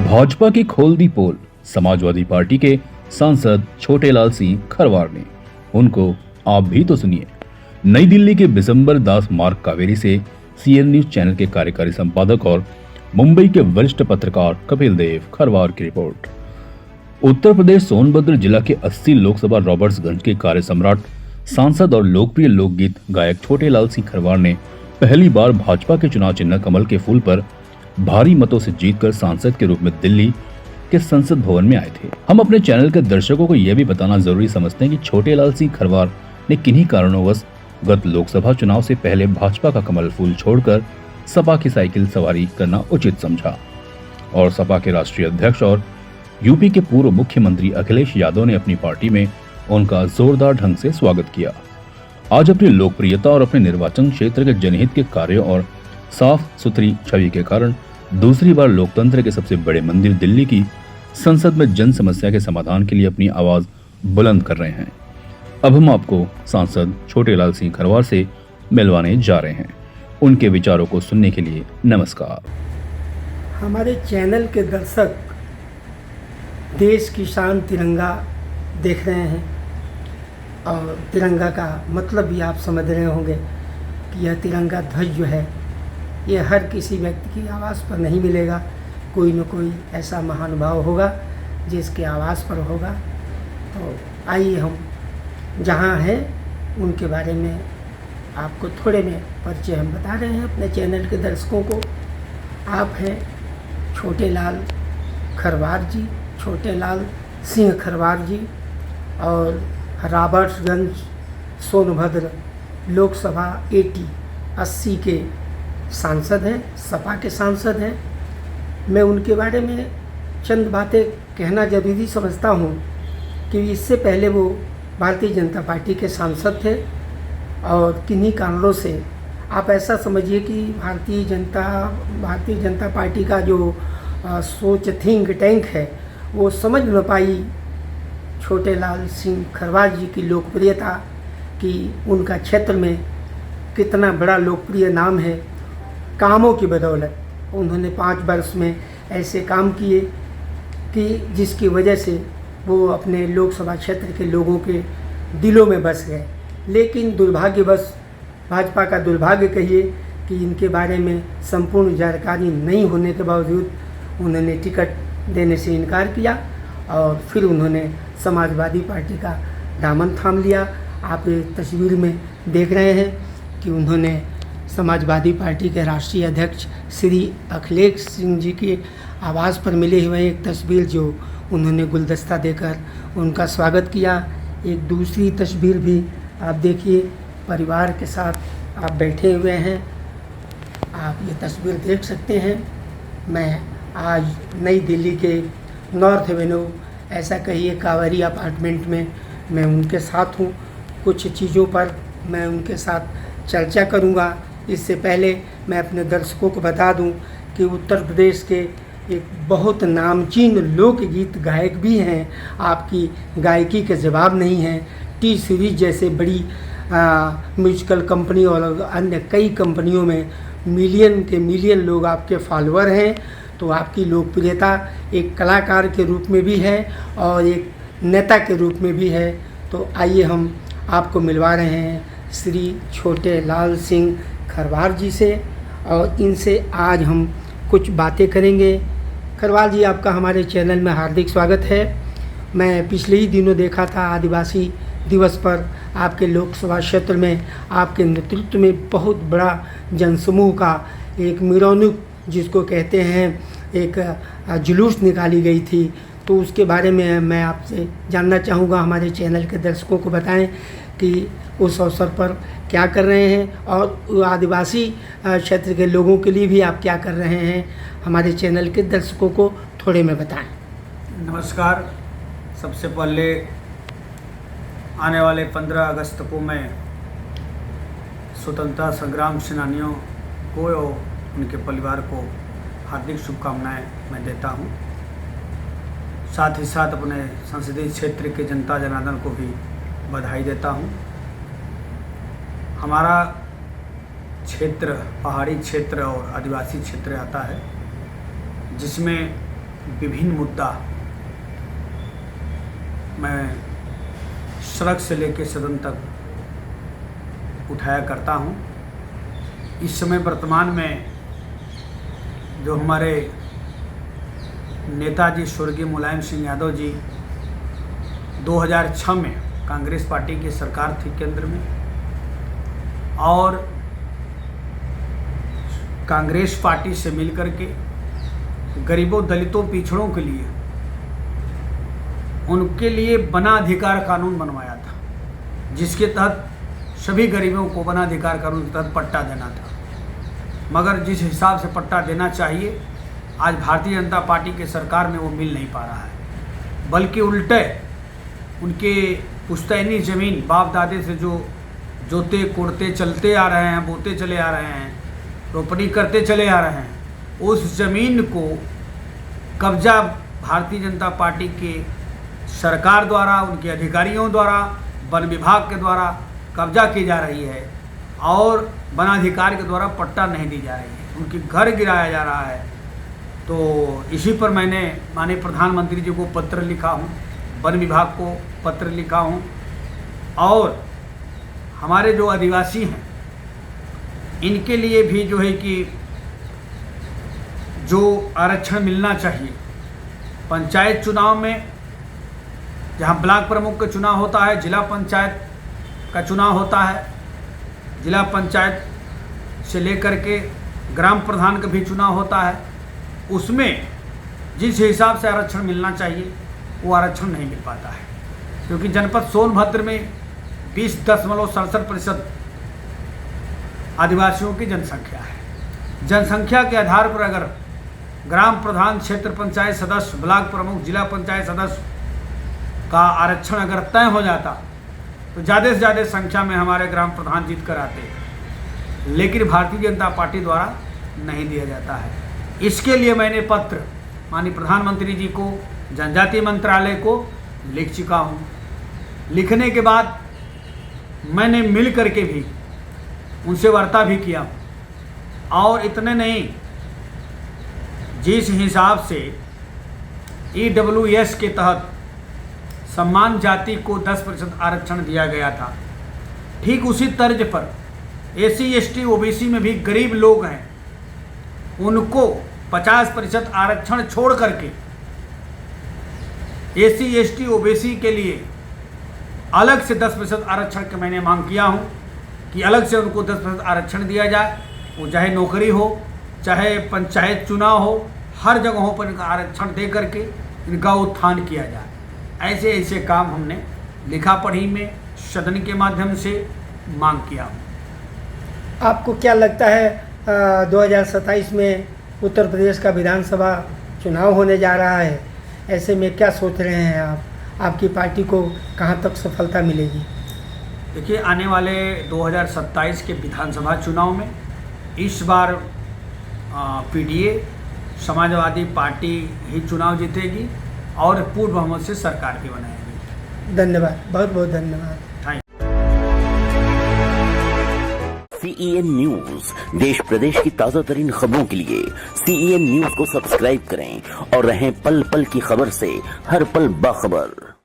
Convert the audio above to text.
भाजपा की खोल दी पोल। समाजवादी पार्टी के सांसद छोटेलाल सिंह खरवार ने, उनको आप भी तो सुनिए। नई दिल्ली के बिशंबर दास मार्ग कावेरी से सीएन न्यूज चैनल के कार्यकारी संपादक और मुंबई के वरिष्ठ पत्रकार कपिल देव खरवार की रिपोर्ट। उत्तर प्रदेश सोनभद्र जिला के 80 लोकसभा रॉबर्ट्सगंज के कार्य सम्राट, सांसद और लोकप्रिय लोकगीत गायक छोटेलाल सिंह खरवार ने पहली बार भाजपा के चुनाव चिन्ह कमल के फूल पर भारी मतों से जीतकर सांसद के रूप में दिल्ली के संसद भवन में आए थे। हम अपने चैनल के दर्शकों को यह भी बताना जरूरी समझते हैं कि छोटेलाल सिंह खरवार ने किन्हीं कारणोंवश गत लोकसभा चुनाव से पहले भाजपा का कमल फूल छोड़कर सपा की साइकिल सवारी करना उचित समझा और सपा के राष्ट्रीय अध्यक्ष और यूपी के पूर्व मुख्यमंत्री अखिलेश यादव ने अपनी पार्टी में उनका जोरदार ढंग से स्वागत किया। आज अपनी लोकप्रियता और अपने निर्वाचन क्षेत्र के जनहित के कार्यों और साफ सुथरी छवि के कारण दूसरी बार लोकतंत्र के सबसे बड़े मंदिर दिल्ली की संसद में जन समस्या के समाधान के लिए अपनी आवाज बुलंद कर रहे हैं। अब हम आपको सांसद छोटेलाल सिंह खरवार से मिलवाने जा रहे हैं। उनके विचारों को सुनने के लिए नमस्कार। हमारे चैनल के दर्शक देश की शान तिरंगा देख रहे हैं और तिरंगा का मतलब भी आप समझ रहे होंगे कि यह तिरंगा ध्वज जो है ये हर किसी व्यक्ति की आवाज़ पर नहीं मिलेगा। कोई न कोई ऐसा महानुभाव होगा जिसके आवाज़ पर होगा। तो आइए हम जहाँ हैं उनके बारे में आपको थोड़े में परिचय हम बता रहे हैं अपने चैनल के दर्शकों को। आप हैं छोटेलाल खरवार जी, छोटेलाल सिंह खरवार जी, और रॉबर्ट्सगंज सोनभद्र लोकसभा 80 के सांसद हैं, सपा के सांसद हैं। मैं उनके बारे में चंद बातें कहना जरूरी समझता हूँ कि इससे पहले वो भारतीय जनता पार्टी के सांसद थे और किन्हीं कारणों से आप ऐसा समझिए कि भारतीय जनता पार्टी का जो सोच थिंक टैंक है वो समझ न पाई छोटेलाल सिंह खरवार जी की लोकप्रियता कि उनका क्षेत्र में कितना बड़ा लोकप्रिय नाम है। कामों की बदौलत उन्होंने 5 वर्ष में ऐसे काम किए कि जिसकी वजह से वो अपने लोकसभा क्षेत्र के लोगों के दिलों में बस गए। लेकिन दुर्भाग्यवश, भाजपा का दुर्भाग्य कहिए कि इनके बारे में संपूर्ण जानकारी नहीं होने के बावजूद उन्होंने टिकट देने से इनकार किया और फिर उन्होंने समाजवादी पार्टी का दामन थाम लिया। आप ये तस्वीर में देख रहे हैं कि उन्होंने समाजवादी पार्टी के राष्ट्रीय अध्यक्ष श्री अखिलेश सिंह जी के आवास पर मिले हुए एक तस्वीर जो उन्होंने गुलदस्ता देकर उनका स्वागत किया। एक दूसरी तस्वीर भी आप देखिए, परिवार के साथ आप बैठे हुए हैं, आप ये तस्वीर देख सकते हैं। मैं आज नई दिल्ली के नॉर्थ एवेन्यू, ऐसा कहिए कावेरी अपार्टमेंट में मैं उनके साथ हूँ। कुछ चीज़ों पर मैं उनके साथ चर्चा करूँगा। इससे पहले मैं अपने दर्शकों को बता दूं कि उत्तर प्रदेश के एक बहुत नामचीन लोकगीत गायक भी हैं, आपकी गायकी के जवाब नहीं है। टी सीरीज जैसे बड़ी म्यूजिकल कंपनी और अन्य कई कंपनियों में मिलियन लोग आपके फॉलोअर हैं। तो आपकी लोकप्रियता एक कलाकार के रूप में भी है और एक नेता के रूप में भी है। तो आइए हम आपको मिलवा रहे हैं श्री छोटेलाल सिंह खरवार जी से और इनसे आज हम कुछ बातें करेंगे। खरवार जी, आपका हमारे चैनल में हार्दिक स्वागत है। मैं पिछले ही दिनों देखा था आदिवासी दिवस पर आपके लोकसभा क्षेत्र में आपके नेतृत्व में बहुत बड़ा जनसमूह का एक मिरौनुक जिसको कहते हैं एक जुलूस निकाली गई थी। तो उसके बारे में मैं आपसे जानना चाहूँगा, हमारे चैनल के दर्शकों को बताएं कि उस अवसर पर क्या कर रहे हैं और आदिवासी क्षेत्र के लोगों के लिए भी आप क्या कर रहे हैं, हमारे चैनल के दर्शकों को थोड़े में बताएं। नमस्कार। सबसे पहले आने वाले 15 अगस्त को मैं स्वतंत्रता संग्राम सेनानियों को और उनके परिवार को हार्दिक शुभकामनाएं मैं देता हूं। साथ ही साथ अपने संसदीय क्षेत्र के जनता जनार्दन को भी बधाई देता हूं। हमारा क्षेत्र पहाड़ी क्षेत्र और आदिवासी क्षेत्र आता है, जिसमें विभिन्न मुद्दा मैं सड़क से लेकर सदन तक उठाया करता हूं। इस समय वर्तमान में जो हमारे नेताजी स्वर्गीय मुलायम सिंह यादव जी 2006 में कांग्रेस पार्टी की सरकार थी केंद्र में, और कांग्रेस पार्टी से मिलकर के गरीबों, दलितों, पिछड़ों के लिए उनके लिए वना अधिकार कानून बनवाया था, जिसके तहत सभी गरीबों को वना अधिकार कानून के तहत पट्टा देना था। मगर जिस हिसाब से पट्टा देना चाहिए आज भारतीय जनता पार्टी के सरकार में वो मिल नहीं पा रहा है, बल्कि उल्टे उनके पुश्तैनी ज़मीन बाप दादे से जो जोते कोड़ते चलते आ रहे हैं, बोते चले आ रहे हैं, रोपनी करते चले आ रहे हैं, उस ज़मीन को कब्जा भारतीय जनता पार्टी के सरकार द्वारा, उनके अधिकारियों द्वारा, वन विभाग के द्वारा कब्जा की जा रही है और वनाधिकार के द्वारा पट्टा नहीं दी जा रही है, उनके घर गिराया जा रहा है। तो इसी पर मैंने माननीय प्रधानमंत्री जी को पत्र लिखा हूँ, वन विभाग को पत्र लिखा हूँ, और हमारे जो आदिवासी हैं इनके लिए भी जो है कि जो आरक्षण मिलना चाहिए। पंचायत चुनाव में जहाँ ब्लॉक प्रमुख का चुनाव होता है, जिला पंचायत का चुनाव होता है, जिला पंचायत से लेकर के ग्राम प्रधान का भी चुनाव होता है, उसमें जिस हिसाब से आरक्षण मिलना चाहिए वो आरक्षण नहीं मिल पाता है, क्योंकि जनपद सोनभद्र में 20.67% आदिवासियों की जनसंख्या है। जनसंख्या के आधार पर अगर ग्राम प्रधान, क्षेत्र पंचायत सदस्य, ब्लॉक प्रमुख, जिला पंचायत सदस्य का आरक्षण अगर तय हो जाता तो ज़्यादा से ज़्यादा संख्या में हमारे ग्राम प्रधान जीत कर आते, लेकिन भारतीय जनता पार्टी द्वारा नहीं दिया जाता है। इसके लिए मैंने पत्र माननीय प्रधानमंत्री जी को, जनजातीय मंत्रालय को लिख चुका हूँ। लिखने के बाद मैंने मिल करके भी उनसे वार्ता भी किया, और इतने नहीं, जिस हिसाब से EWS के तहत सम्मान जाति को 10% आरक्षण दिया गया था, ठीक उसी तर्ज पर SC ST OBC में भी गरीब लोग हैं, उनको 50% आरक्षण छोड़ करके SC ST OBC के लिए अलग से 10% आरक्षण की मैंने मांग किया हूँ कि अलग से उनको 10% आरक्षण दिया जाए। वो चाहे नौकरी हो, चाहे पंचायत चुनाव हो, हर जगहों पर इनका आरक्षण दे करके इनका उत्थान किया जाए। ऐसे ऐसे काम हमने लिखा पढ़ी में, सदन के माध्यम से मांग किया। आपको क्या लगता है 2027 में उत्तर प्रदेश का विधानसभा चुनाव होने जा रहा है, ऐसे में क्या सोच रहे हैं आप? आपकी पार्टी को कहां तक सफलता मिलेगी? देखिए, आने वाले 2027 के विधानसभा चुनाव में इस बार PDA समाजवादी पार्टी ही चुनाव जीतेगी और पूर्ण बहुमत से सरकार भी बनाएगी। धन्यवाद, बहुत बहुत धन्यवाद। CEN न्यूज, देश प्रदेश की ताजा तरीन खबरों के लिए CEN न्यूज को सब्सक्राइब करें और रहें पल पल की खबर से हर पल बाखबर।